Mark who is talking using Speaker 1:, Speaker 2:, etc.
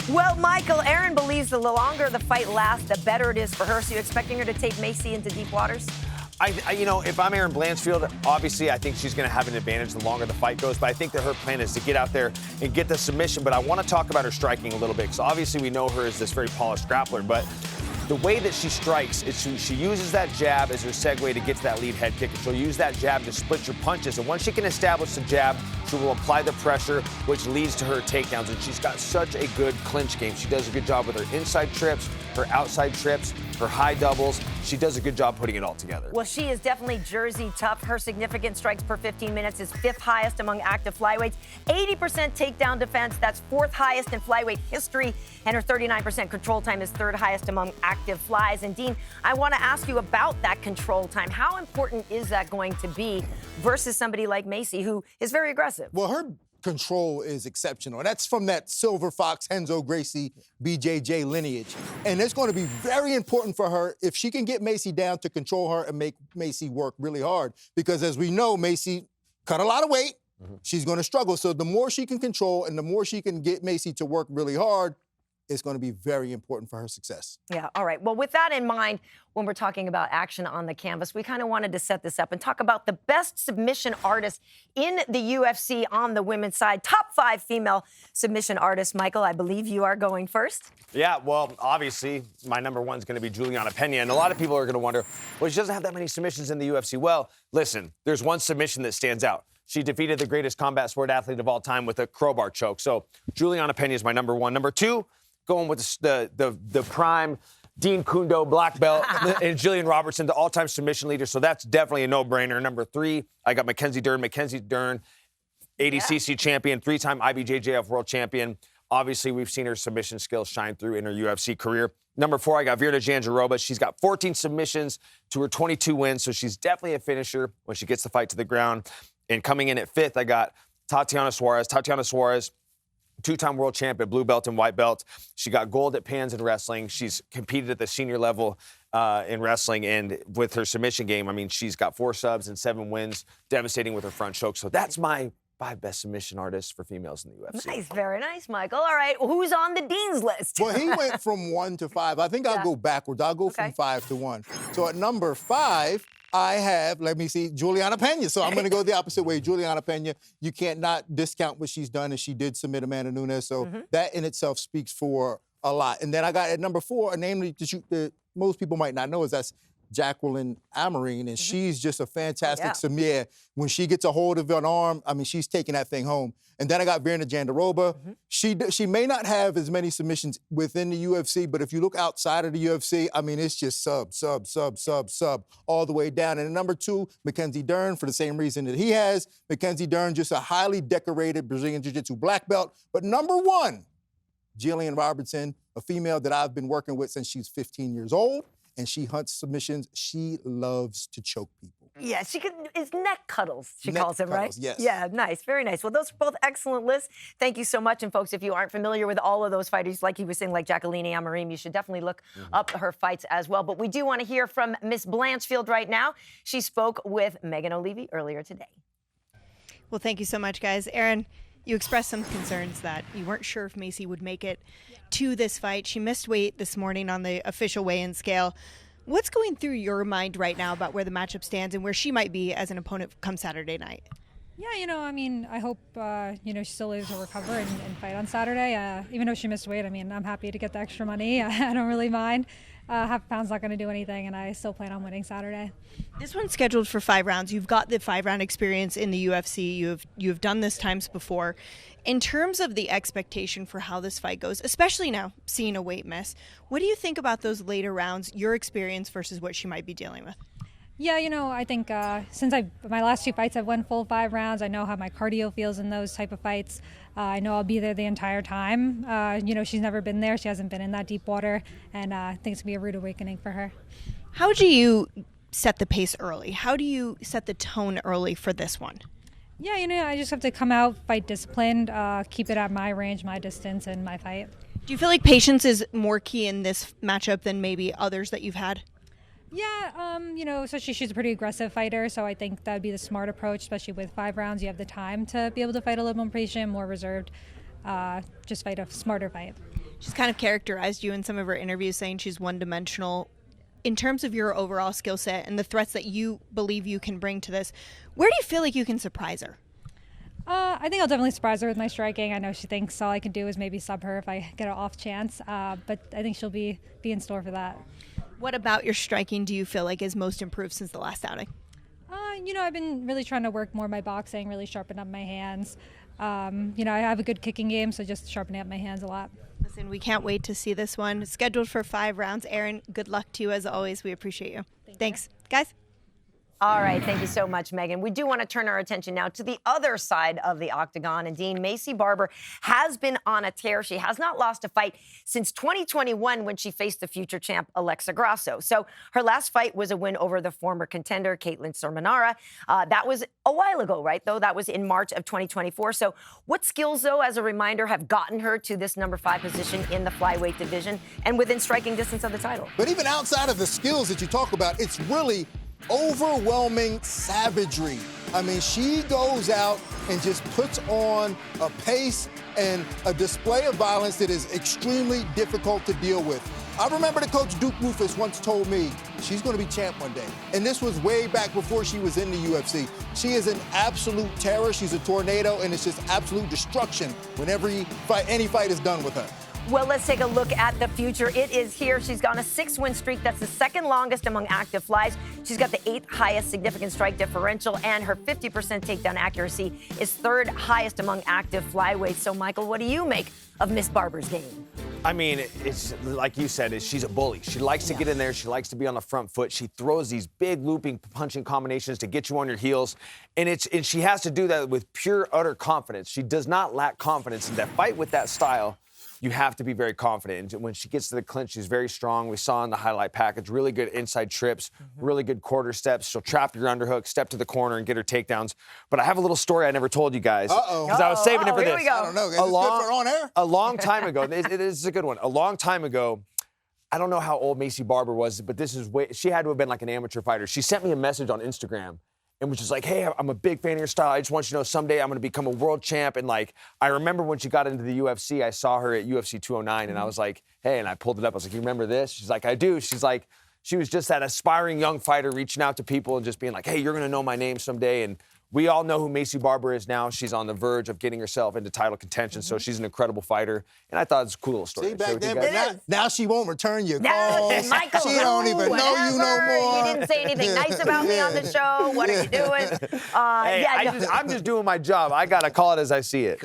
Speaker 1: Well, Michael, Erin believes the longer the fight lasts, the better it is for her. So you expecting her to take Maycee into deep waters?
Speaker 2: If I'm Erin Blanchfield, obviously I think she's going to have an advantage the longer the fight goes. But I think that her plan is to get out there and get the submission. But I want to talk about her striking a little bit, because obviously we know her as this very polished grappler. But the way that she strikes is she uses that jab as her segue to get to that lead head kick. And she'll use that jab to split your punches. And once she can establish the jab, she will apply the pressure, which leads to her takedowns. And she's got such a good clinch game. She does a good job with her inside trips, her outside trips, her high doubles. She does a good job putting it all together.
Speaker 1: Well, she is definitely Jersey tough. Her significant strikes per 15 minutes is 5th highest among active flyweights. 80% takedown defense, that's 4th highest in flyweight history. And her 39% control time is 3rd highest among active flies. And Dean, I want to ask you about that control time. How important is that going to be versus somebody like Maycee, who is very aggressive?
Speaker 3: Well, her control is exceptional. That's from that Silver Fox, Renzo Gracie, BJJ lineage. And it's going to be very important for her if she can get Maycee down to control her and make Maycee work really hard. Because as we know, Maycee cut a lot of weight. She's going to struggle. So the more she can control and the more she can get Maycee to work really hard, it's going to be very important for her success.
Speaker 1: Yeah, all right. Well, with that in mind, when we're talking about action on the canvas, we kind of wanted to set this up and talk about the best submission artists in the UFC on the women's side. Top 5 female submission artists. Michael, I believe you are going first.
Speaker 2: Yeah, well, obviously, my number 1 is going to be Juliana Pena. And a lot of people are going to wonder, well, she doesn't have that many submissions in the UFC. Well, listen, there's one submission that stands out. She defeated the greatest combat sport athlete of all time with a crowbar choke. So Juliana Pena is my number 1. Number 2, going with the prime Dean Kundo black belt and Jillian Robertson, the all-time submission leader. So that's definitely a no-brainer. Number 3, I got Mackenzie Dern. Mackenzie Dern, ADCC champion, 3-time IBJJF world champion. Obviously, we've seen her submission skills shine through in her UFC career. Number 4, I got Virna Jandiroba. She's got 14 submissions to her 22 wins, so she's definitely a finisher when she gets the fight to the ground. And coming in at 5th, I got Tatiana Suarez. Tatiana Suarez, 2-time world champion, blue belt and white belt. She got gold at Pans in wrestling. She's competed at the senior level in wrestling. And with her submission game, I mean, she's got 4 subs and 7 wins, devastating with her front choke. So that's my 5 best submission artists for females in the UFC.
Speaker 1: Nice, very nice, Michael. All right, who's on the Dean's list?
Speaker 3: Well, he went from 1 to 5. I think I'll go backwards. I'll go from 5 to 1. So at number 5, I have, let me see, Juliana Pena. So I'm going to go the opposite way. Juliana Pena, you can't not discount what she's done, and she did submit Amanda Nunes. So that in itself speaks for a lot. And then I got at number 4, a name that most people might not know is that's Jacqueline Amarine, and she's just a fantastic submitter. When she gets a hold of an arm, I mean, she's taking that thing home. And then I got Virna Jandiroba. She may not have as many submissions within the UFC, but if you look outside of the UFC, I mean, it's just sub, all the way down. And at number 2, Mackenzie Dern, for the same reason that he has. Mackenzie Dern, just a highly decorated Brazilian Jiu-Jitsu black belt. But number 1, Jillian Robertson, a female that I've been working with since she's 15 years old. And she hunts submissions. She loves to choke people.
Speaker 1: Yeah, it's neck cuddles, she calls them, right?
Speaker 3: Yes.
Speaker 1: Yeah, nice, very nice. Well, those are both excellent lists. Thank you so much. And folks, if you aren't familiar with all of those fighters, like he was saying, like Jacqueline Amarine, you should definitely look up her fights as well. But we do want to hear from Miss Blanchfield right now. She spoke with Megan Olivi earlier today.
Speaker 4: Well, thank you so much, guys. Erin, you expressed some concerns that you weren't sure if Maycee would make it to this fight. She missed weight this morning on the official weigh-in scale. What's going through your mind right now about where the matchup stands and where she might be as an opponent come Saturday night?
Speaker 5: Yeah, I mean, I hope, she's still able to recover and fight on Saturday. Even though she missed weight, I mean, I'm happy to get the extra money. I don't really mind. Half a pound's not going to do anything, and I still plan on winning Saturday.
Speaker 4: This one's scheduled for 5 rounds. You've got the 5-round experience in the UFC. You've done this times before. In terms of the expectation for how this fight goes, especially now seeing a weight miss, what do you think about those later rounds, your experience versus what she might be dealing with?
Speaker 5: Yeah, I think since my last 2 fights, I've won full 5 rounds. I know how my cardio feels in those type of fights. I know I'll be there the entire time. She's never been there. She hasn't been in that deep water, and I think it's going to be a rude awakening for her.
Speaker 4: How do you set the pace early? How do you set the tone early for this one?
Speaker 5: Yeah, I just have to come out, fight disciplined, keep it at my range, my distance, and my fight.
Speaker 4: Do you feel like patience is more key in this matchup than maybe others that you've had?
Speaker 5: Yeah, especially she's a pretty aggressive fighter, so I think that would be the smart approach, especially with 5 rounds. You have the time to be able to fight a little more patient, more reserved, just fight a smarter fight.
Speaker 4: She's kind of characterized you in some of her interviews saying she's one-dimensional. In terms of your overall skill set and the threats that you believe you can bring to this, where do you feel like you can surprise her?
Speaker 5: I think I'll definitely surprise her with my striking. I know she thinks all I can do is maybe sub her if I get an off chance, but I think she'll be in store for that.
Speaker 4: What about your striking do you feel like is most improved since the last outing?
Speaker 5: I've been really trying to work more my boxing, really sharpen up my hands. I have a good kicking game, so just sharpening up my hands a lot.
Speaker 4: Listen, we can't wait to see this one. It's scheduled for 5 rounds. Erin, good luck to you as always. We appreciate you. Thanks. Guys.
Speaker 1: All right, thank you so much, Megan. We do want to turn our attention now to the other side of the octagon. And Dean, Maycee Barber has been on a tear. She has not lost a fight since 2021 when she faced the future champ Alexa Grasso. So her last fight was a win over the former contender, Caitlin Sermonara. That was a while ago, right, though? That was in March of 2024. So what skills, though, as a reminder, have gotten her to this number 5 position in the flyweight division and within striking distance of the title?
Speaker 3: But even outside of the skills that you talk about, it's really overwhelming savagery. I mean, she goes out and just puts on a pace and a display of violence that is extremely difficult to deal with. I remember the coach Duke Rufus once told me she's going to be champ one day. And this was way back before she was in the UFC. She is an absolute terror. She's a tornado, and it's just absolute destruction whenever any fight is done with her.
Speaker 1: Well, let's take a look at the future. It is here. She's gone a 6-win streak. That's the second longest among active flies. She's got the 8th highest significant strike differential, and her 50% takedown accuracy is 3rd highest among active flyweights. So, Michael, what do you make of Miss Barber's game?
Speaker 2: I mean, it's like you said, she's a bully. She likes to get in there. She likes to be on the front foot. She throws these big looping punching combinations to get you on your heels. And she has to do that with pure, utter confidence. She does not lack confidence. In that fight with that style, you have to be very confident. And when she gets to the clinch, she's very strong. We saw in the highlight package, really good inside trips, really good quarter steps. She'll trap your underhook, step to the corner, and get her takedowns. But I have a little story I never told you guys. Because I was saving it for this.
Speaker 1: Here we go.
Speaker 3: I don't know. Is this good for on air?
Speaker 2: A long time ago, it is a good one. A long time ago, I don't know how old Maycee Barber was, but she had to have been like an amateur fighter. She sent me a message on Instagram and was just like, hey, I'm a big fan of your style. I just want you to know someday I'm going to become a world champ. And, like, I remember when she got into the UFC, I saw her at UFC 209, and I was like, hey, and I pulled it up. I was like, you remember this? She's like, I do. She's like, she was just that aspiring young fighter reaching out to people and just being like, hey, you're going to know my name someday. And we all know who Maycee Barber is now. She's on the verge of getting herself into title contention, so she's an incredible fighter. And I thought it was a cool little story.
Speaker 3: See, back then, but now she won't return your
Speaker 1: No,
Speaker 3: calls.
Speaker 1: Michael,
Speaker 3: She don't even know you no more.
Speaker 1: You didn't say anything nice about me on the show. What are you doing?
Speaker 2: Hey, I'm just doing my job. I got to call it as I see it.